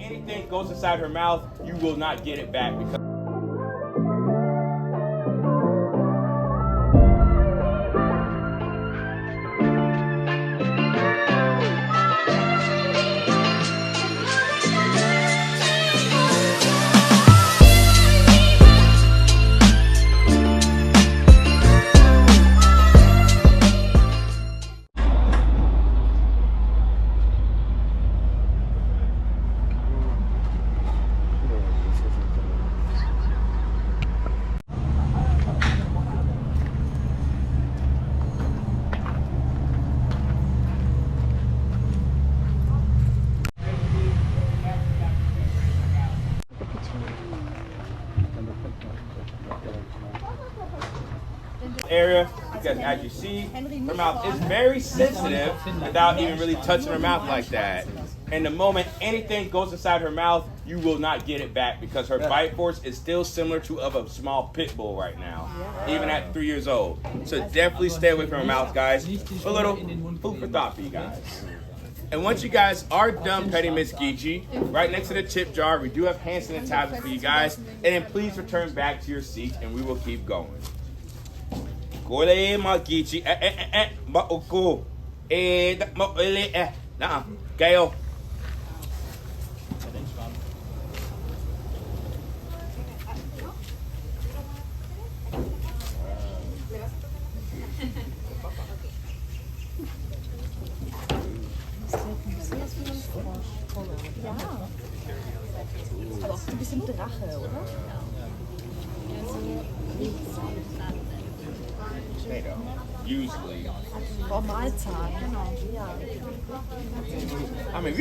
anything goes inside her mouth, you will not get it back because area, because as you see, her mouth is very sensitive without even really touching her mouth like that. And the moment anything goes inside her mouth, you will not get it back because her bite force is still similar to of a small pit bull right now, even at 3 years old. So definitely stay away from her mouth, guys. A little food for thought for you guys. And once you guys are done petting Miss Geechee, right next to the tip jar, we do have hand sanitizer for you guys. And then please return back to your seat and we will keep going. Gole ma Geechee, ma oko, ma ele, nah, Gail. Ja. Aber auch so ein bisschen Drache, oder? Usually. Normalzahn, genau. Ja. I mean,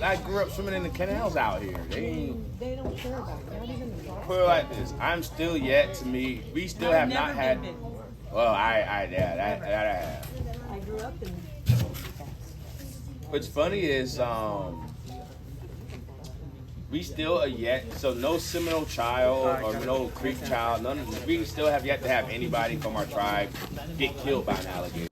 I grew up swimming in the canals out here. They don't care about it. Not even the Put it like this: I'm still yet to meet. We still have not had. Well, I have. I grew up in. What's funny is we still are yet, so no Seminole child or no Creek child, we still have yet to have anybody from our tribe get killed by an alligator.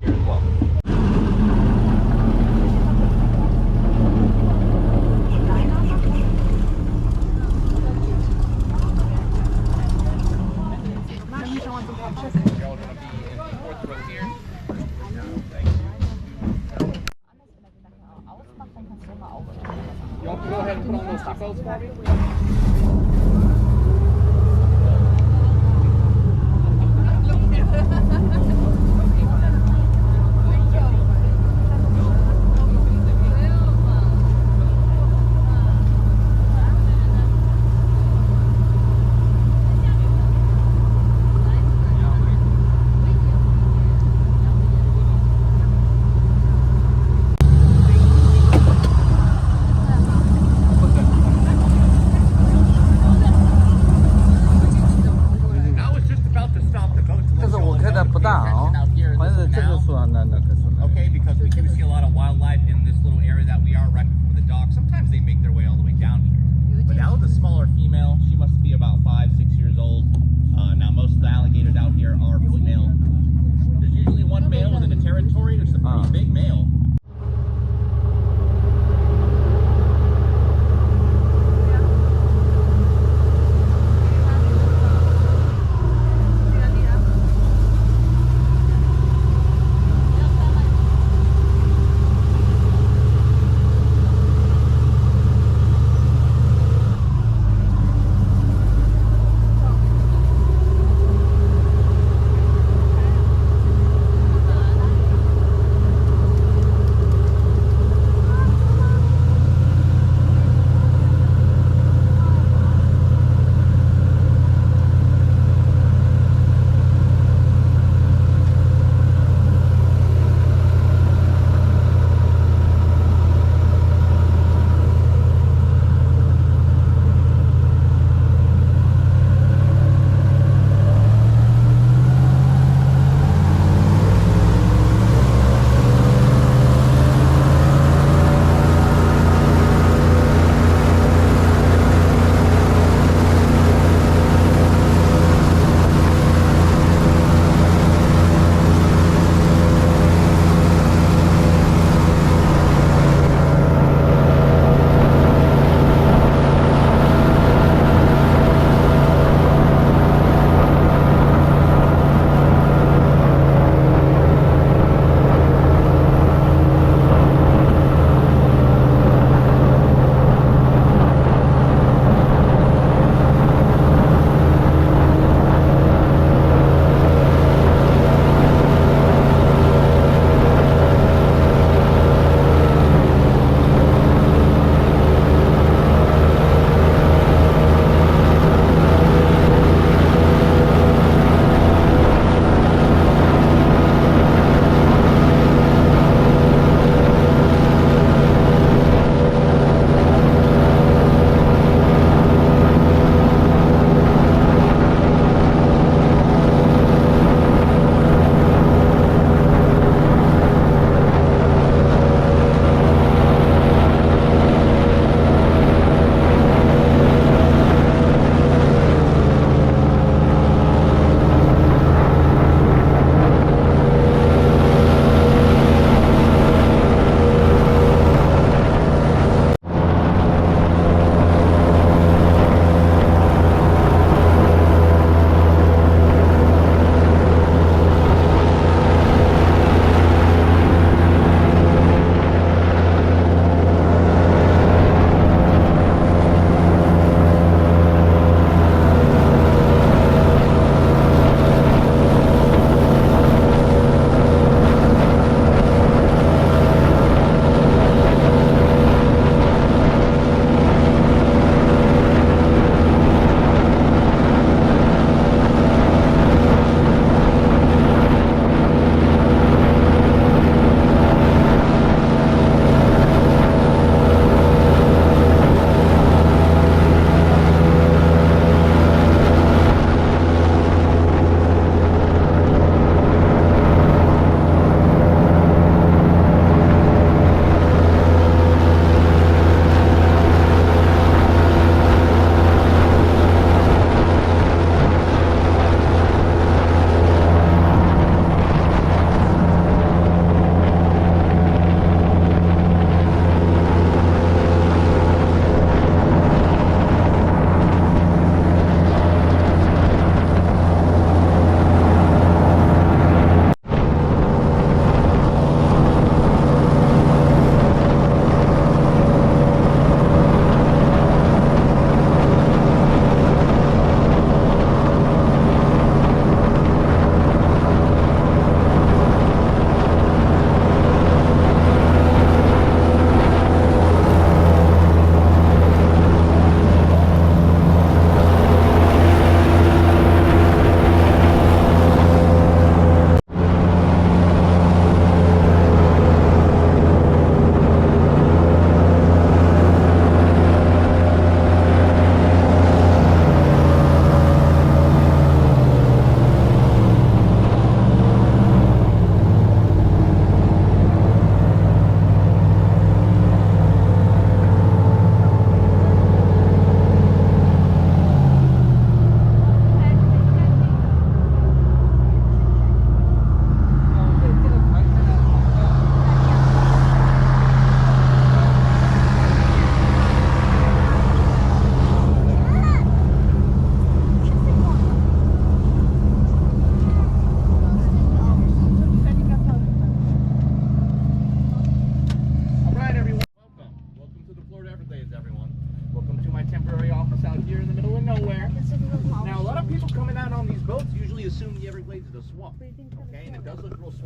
You want to go ahead and put on those seatbelts for me?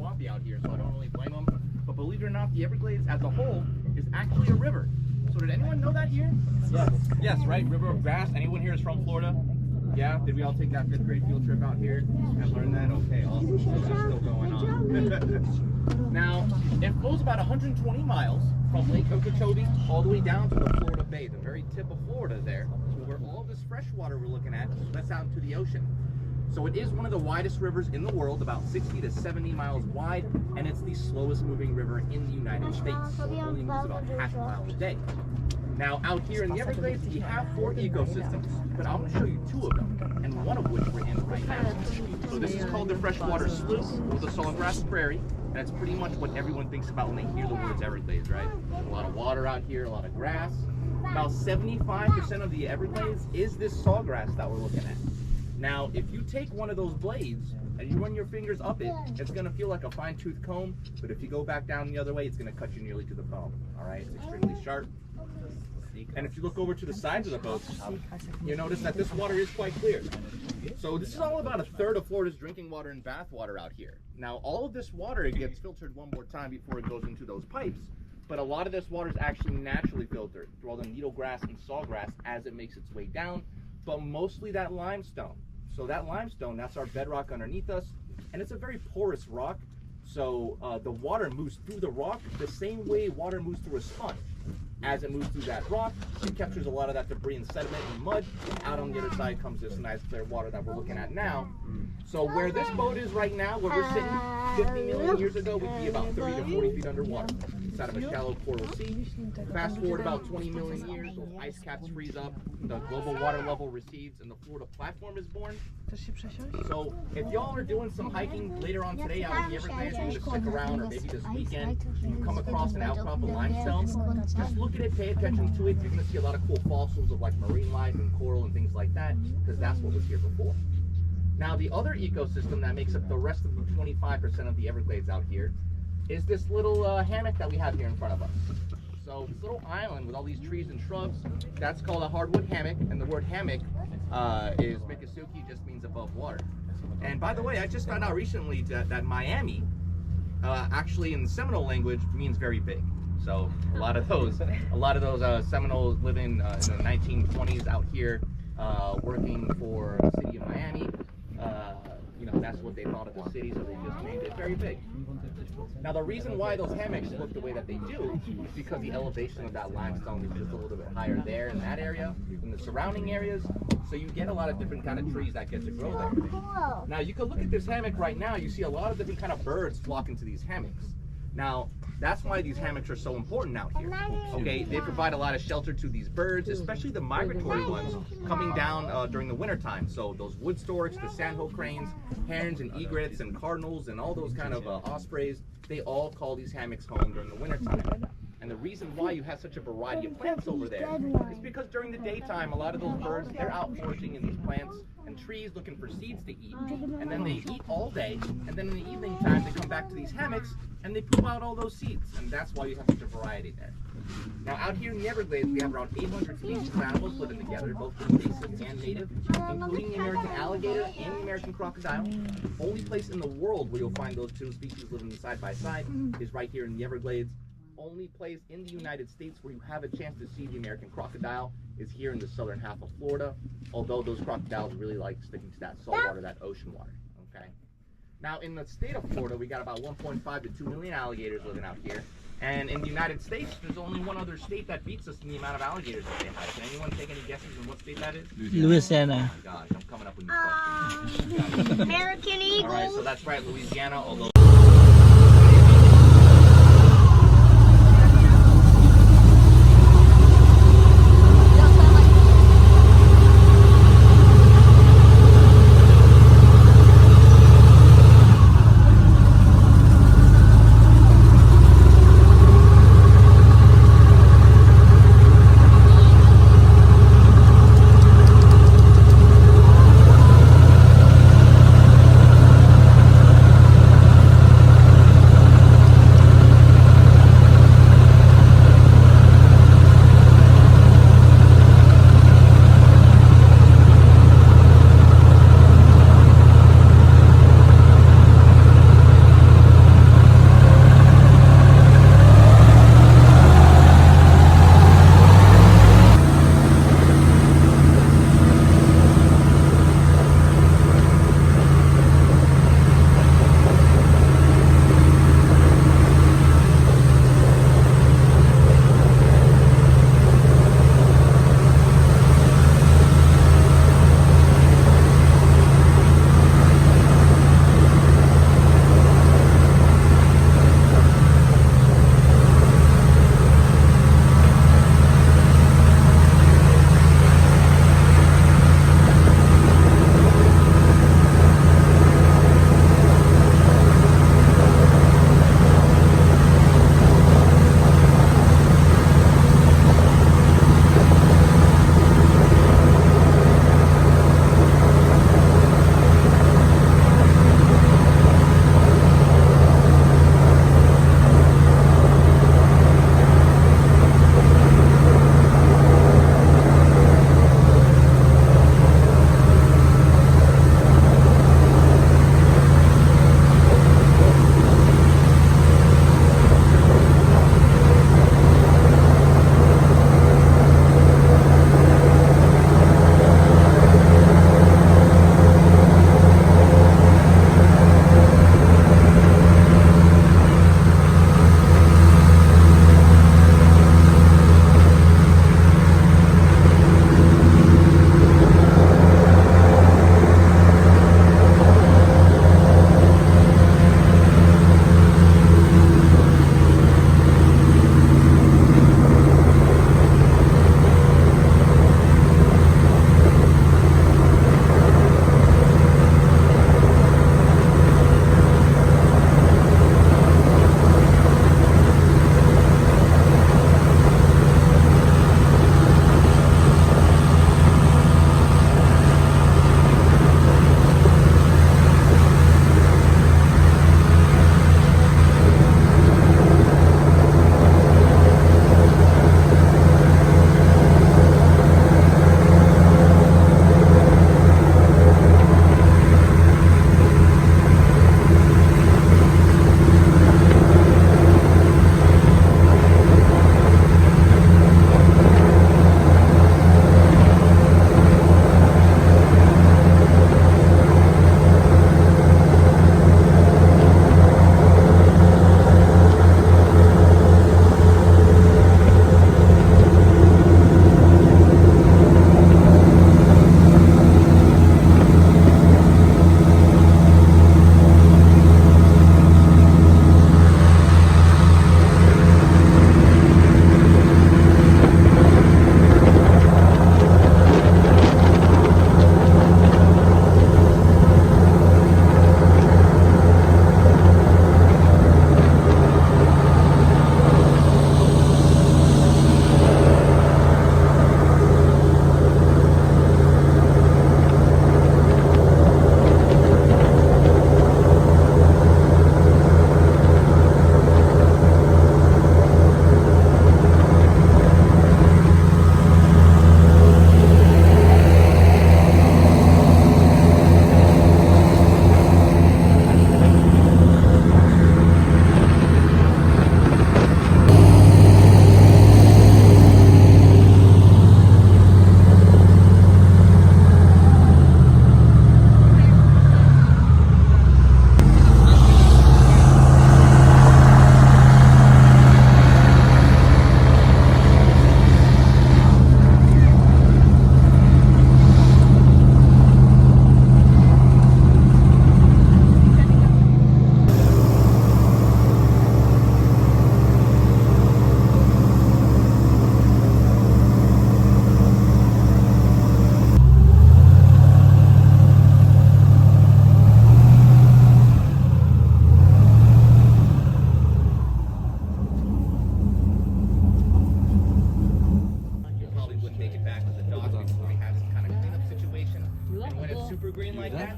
swampy out here, so I don't really blame them. But believe it or not, the Everglades as a whole is actually a river. So did anyone know that here? Yes. Yes, right? River of Grass. Anyone here is from Florida? Yeah? Did we all take that 5th grade field trip out here and learn that? Okay, awesome. So that's still going on. Now, it flows about 120 miles from Lake Okeechobee all the way down to the Florida Bay, the very tip of Florida there, where all this fresh water we're looking at lets out into the ocean. So it is one of the widest rivers in the world, about 60 to 70 miles wide, and it's the slowest moving river in the United States. So it only moves about half a mile a day. Now, out here in the Everglades, we have 4 ecosystems, but I'm going to show you 2 of them, and one of which we're in right now. So this is called the freshwater slough, or the sawgrass prairie, and it's pretty much what everyone thinks about when they hear the words Everglades, right? A lot of water out here, a lot of grass. About 75% of the Everglades is this sawgrass that we're looking at. Now, if you take one of those blades and you run your fingers up it, it's going to feel like a fine-tooth comb, but if you go back down the other way, it's going to cut you nearly to the bone, all right? It's extremely sharp. And if you look over to the sides of the boats, you notice that this water is quite clear. So this is all about 1/3 of Florida's drinking water and bath water out here. Now, all of this water, it gets filtered one more time before it goes into those pipes, but a lot of this water is actually naturally filtered through all the needle grass and sawgrass as it makes its way down, but mostly that limestone. So that limestone, that's our bedrock underneath us, and it's a very porous rock, so the water moves through the rock the same way water moves through a sponge. As it moves through that rock, it captures a lot of that debris and sediment and mud, and out on the other side comes this nice clear water that we're looking at now. So where this boat is right now, where we're sitting, 50 million years ago, would be about 30 to 40 feet underwater, inside of a shallow coral sea. Fast forward about 20 million years, those ice caps freeze up, the global water level recedes, and the Florida platform is born. So if y'all are doing some hiking later on today out in the Everglades, you just stick around, or maybe this weekend, and you come across an outcrop of limestone, just look at it, pay attention to it. You're going to see a lot of cool fossils of like marine life and coral and things like that, because that's what was here before. Now, the other ecosystem that makes up the rest of the 25% of the Everglades out here is this little hammock that we have here in front of us. So this little island with all these trees and shrubs, that's called a hardwood hammock, and the word hammock is Miccosukee, just means above water. And by the way, I just found out recently that Miami, actually in the Seminole language, means very big. So a lot of those Seminoles living in the 1920s out here, working for the city of Miami. You know, that's what they thought of the city, so they just made it very big. Now, the reason why those hammocks look the way that they do is because the elevation of that limestone is just a little bit higher there in that area, in the surrounding areas, so you get a lot of different kind of trees that get to grow there. Now, you can look at this hammock right now, you see a lot of different kind of birds flock into these hammocks. Now, that's why these hammocks are so important out here. Okay, they provide a lot of shelter to these birds, especially the migratory ones coming down during the winter time. So those wood storks, the sandhill cranes, herons and egrets and cardinals and all those kind of ospreys, they all call these hammocks home during the winter time. And the reason why you have such a variety of plants over there is because during the daytime, a lot of those birds, they're out foraging in these plants and trees looking for seeds to eat. And then they eat all day, and then in the evening time, they come back to these hammocks and they poop out all those seeds. And that's why you have such a variety there. Now, out here in the Everglades, we have around 800 species of animals living together, both invasive and native, including the American alligator and the American crocodile. The only place in the world where you'll find those two species living side by side is right here in the Everglades. Only place in the United States where you have a chance to see the American crocodile is here in the southern half of Florida, although those crocodiles really like sticking to that salt water, that ocean water, okay? Now, in the state of Florida, we got about 1.5 to 2 million alligators living out here. And in the United States, there's only one other state that beats us in the amount of alligators that they have. Can anyone take any guesses on what state that is? Louisiana. Oh my gosh, I'm coming up with new questions. American Eagle. All right, so that's right, Louisiana, although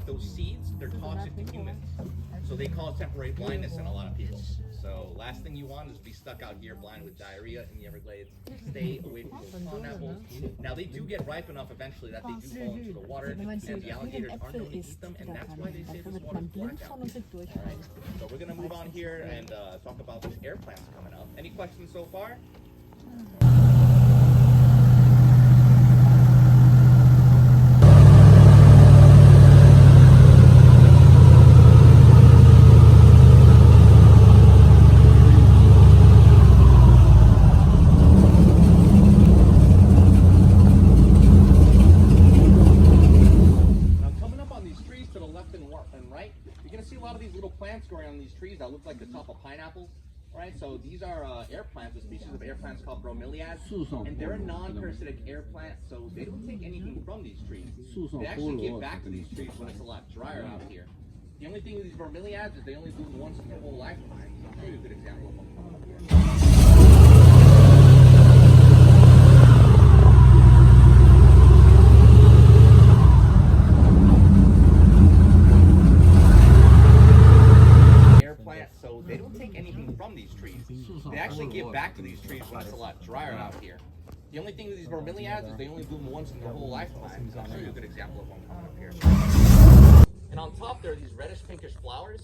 that, those seeds, they're toxic to humans. So they cause temporary blindness in a lot of people. So last thing you want is to be stuck out here blind with diarrhea in the Everglades. Stay away from those pond apples. Now they do get ripe enough eventually that they do fall into the water, and the alligators aren't going to eat them, and that's why they say this water is black out. Alright, so we're going to move on here and talk about this air plants coming up. Any questions so far? Growing on these trees that look like the top of pineapples. Right, so these are air plants, a species of air plants called bromeliads, and they're a non-parasitic air plant, so they don't take anything from these trees. They actually give back to these trees when it's a lot drier out here. The only thing with these bromeliads is they only bloom once in their whole lifetime. I'll show you a good example of them. So they don't take anything from these trees. They actually give back to these trees when it's a lot drier out here. The only thing with these bromeliads is they only bloom once in their whole lifetime. So I'll show you a good example of one coming up here. And on top there are these reddish pinkish flowers,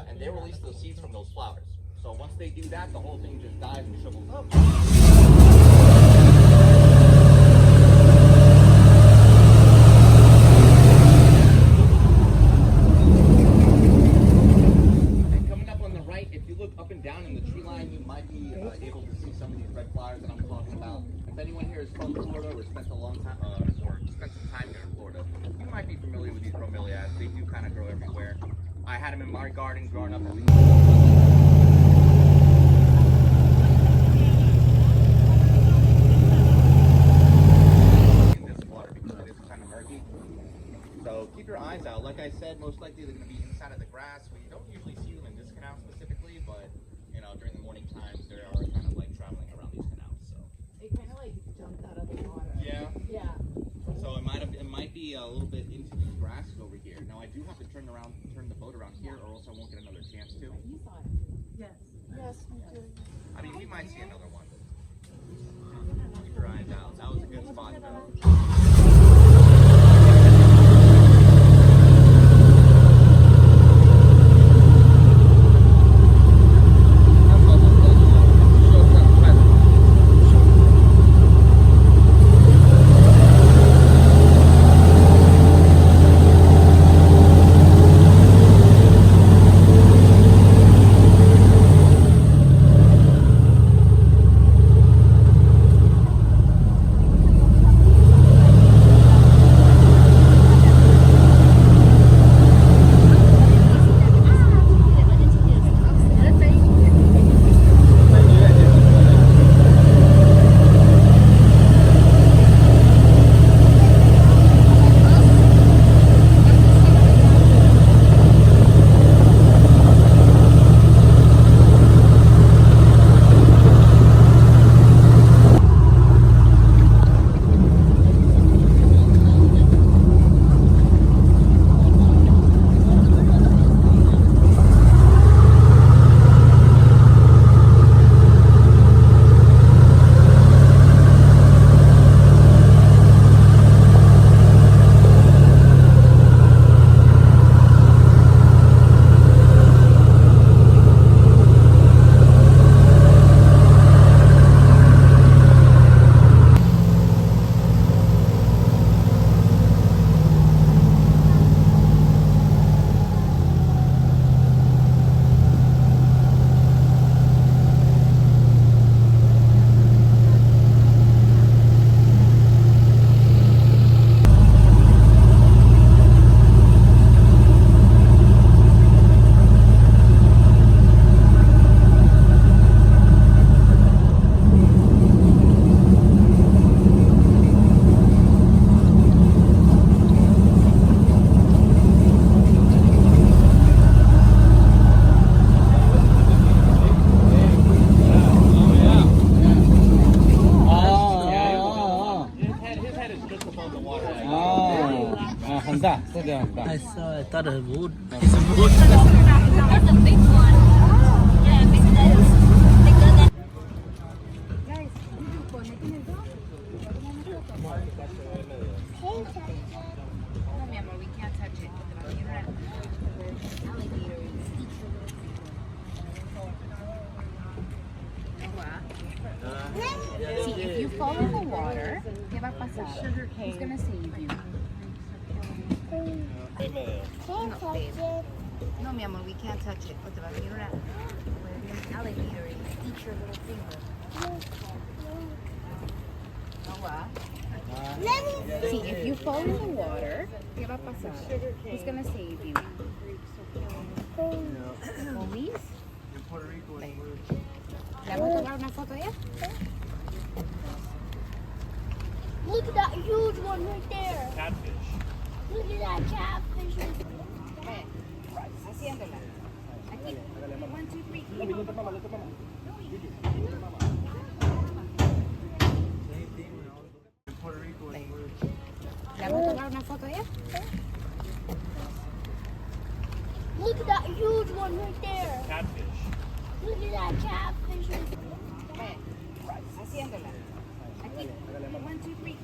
and they release those seeds from those flowers. So once they do that, the whole thing just dies and shrivels up. Down in the tree line, you might be able to see some of these red flowers that I'm talking about. If anyone here is from Florida or spent a long time or spent some time here in Florida, you might be familiar with these bromeliads. They do kind of grow everywhere. I had them in my garden growing up. In this water because it is kind of murky. So keep your eyes out. Like I said, most likely they're going to be inside of the grass. We don't usually see them in this canal specifically, but during the morning times, they are kind of like traveling around these canals. So it kind of like jumped out of the water. Yeah. Yeah. So it might be a little bit into these grasses over here. Now I do have to turn the boat around here, or else I won't get another chance to. You saw it. Yes. Yes, we do. I mean, we might see another one. Keep your eyes out. That was a good spot, though. I saw. I thought it would. It's a wood. That's a big one. Yeah, because guys, no, mi amor, we can't touch it. Alligators. See, if you fall in the water, ¿qué va a pasar? He's gonna save you. No, babe. No, mi amor, we can't touch it. But the alligator eat your little finger. No, what? See, if you fall in the water, ¿qué va a pasar? He's gonna save you. Police? ¿Le vamos a tomar una foto ya? Look at that huge one right there. Catfish. Look at that catfish. Haciéndola. Aquí. 1, 2, 3. ¿Le vamos a tomar una foto ya? Look at that huge one right there. Catfish. Look at that catfish. Haciéndola. Aquí. 1, 2, 3.